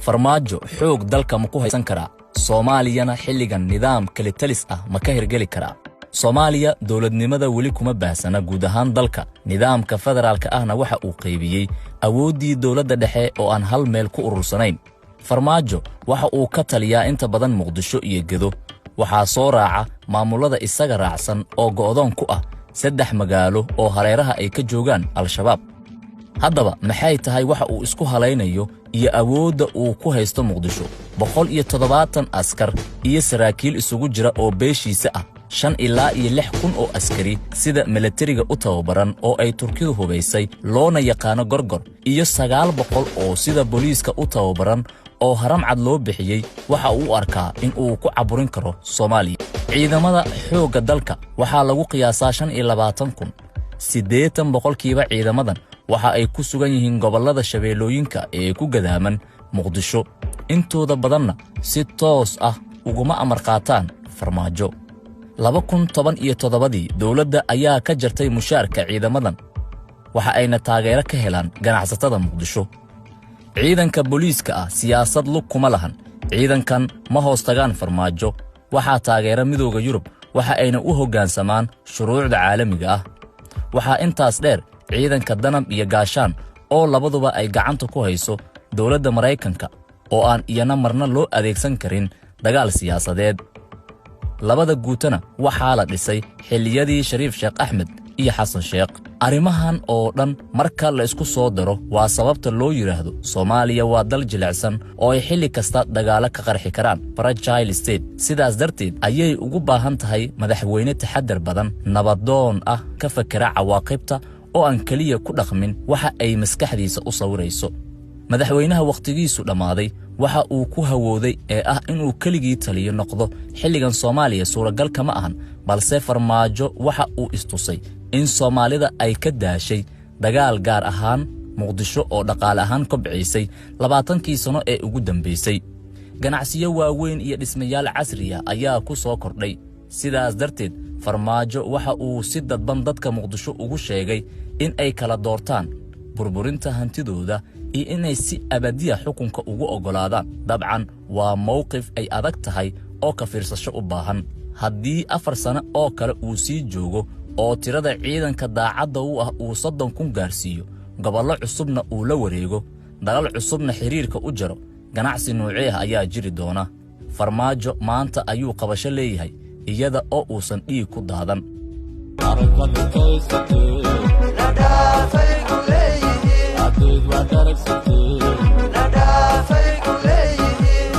farmaajo xoog dalka ma ku haysan karaa Soomaaliyana xilligan nidaam kale talis ah ma ka hirgeli karaa Soomaaliya dawladnimada wali kuma baahsana guud ahaan dalka nidaamka federaalka ahna waxa uu qaybiyay awoodii dawladda dhexe oo aan hal meel ku urursanayn farmaajo waxa uu ka taliyaa inta badan Muqdisho iyo Gedo waxa soo raaca maamulada isaga raacsan oo go'doon ku ah 3 magaalo oo hareeraha ay ka joogaan al-shabaab haddaba maxay tahay waxa uu isku halaynayo iyo awoodda uu ku haysto Muqdisho 170 askar iyo saraakiil isugu jira oo beeshiisa ah 5 ilaa 6,000 oo askari sida militariga u tababaran oo ay Turkidu hubaysay loona yaqaano gorgor iyo 900 oo sida booliiska u tababaran oo haram cad loo bixiyay waxa uu arkaa in uu ku caburin karo Soomaaliya ciidamada xoogga dalka waxa lagu qiyaasaa 25,000 80% ciidamadan waxa ay ku sugan yihiin gobolada shabeelooyinka ee ku gadaaman Muqdisho intooda badanna si toos ah uguma amar qaataan farmaajo 2017 dawladda ayaa ka jartay mushaarka ciidamadan waxa ayna taageero ka helaan ganacsatada Muqdisho ciidanka booliiska ah siyaasad lug kuma lahan ciidankan ma hoos tagaan farmaajo waxa taageero midowga Yurub waxa ayna u hoggaansamaan shuruucda caalamiga ah waxa intaas dheer ciidanka danab iyo gaashaan oo labaduba ay gacanta ku hayso dawladda Mareykanka oo aan iyana marna loo adeegsan karin dagaal siyaasadeed labada guutana waxa la dhisay xilliyadii Shariif Sheekh Axmed iyo Xasan Sheekh arimahan oo dhan marka la isku soo daro waa sababta loo yiraahdo Soomaaliya waa dal jilicsan oo ay xilli kasta dagaal ka qarxi karaan fragile state sidaas darteed ayay ugu baahan tahay madaxweyne taxaddar badan nabadoon ah ka fakara cawaaqibta oo aan kaliya ku dhaqmin waxa ay maskaxdiisa u sawirayso madaxweynaha waqtigiisu dhamaaday waxa uu ku hawooday ee ah inuu kaligii taliyo noqdo xilligan Soomaaliya suuragal kama ahan balse farmaajo waxa uu istusay in Soomaalida ay ka daashay dagaal gaar ahaan Muqdisho oo dhaqaale ahaan kobcisay 20 sano ee ugu dambeysay ganacsiyo waaweyn iyo dhismayaal casri ah ayaa ku soo kordhay sidaas darteed farmaajo waxa uu si dadban dadka Muqdisho ugu sheegay in ay kala doortaan burburinta hantidooda iyo inay si abadiya xukunka ugu ogolaadaan dabcan waa mowqif ay adag tahay oo ka fiirsasho u baahan haddii 4 sano oo kale uu sii joogo oo tirada ciidanka daacadda u ah uu 30,000 gaarsiiyo gobollo cusubna uu la wareego dalal cusubna xiriirka u jaro ganacsi noocee ah ayaa jiri doona farmaajo maanta ayuu qabasho leeyahay iyada oo uusan dhiig ku daadan Nada fay kuleeyihiin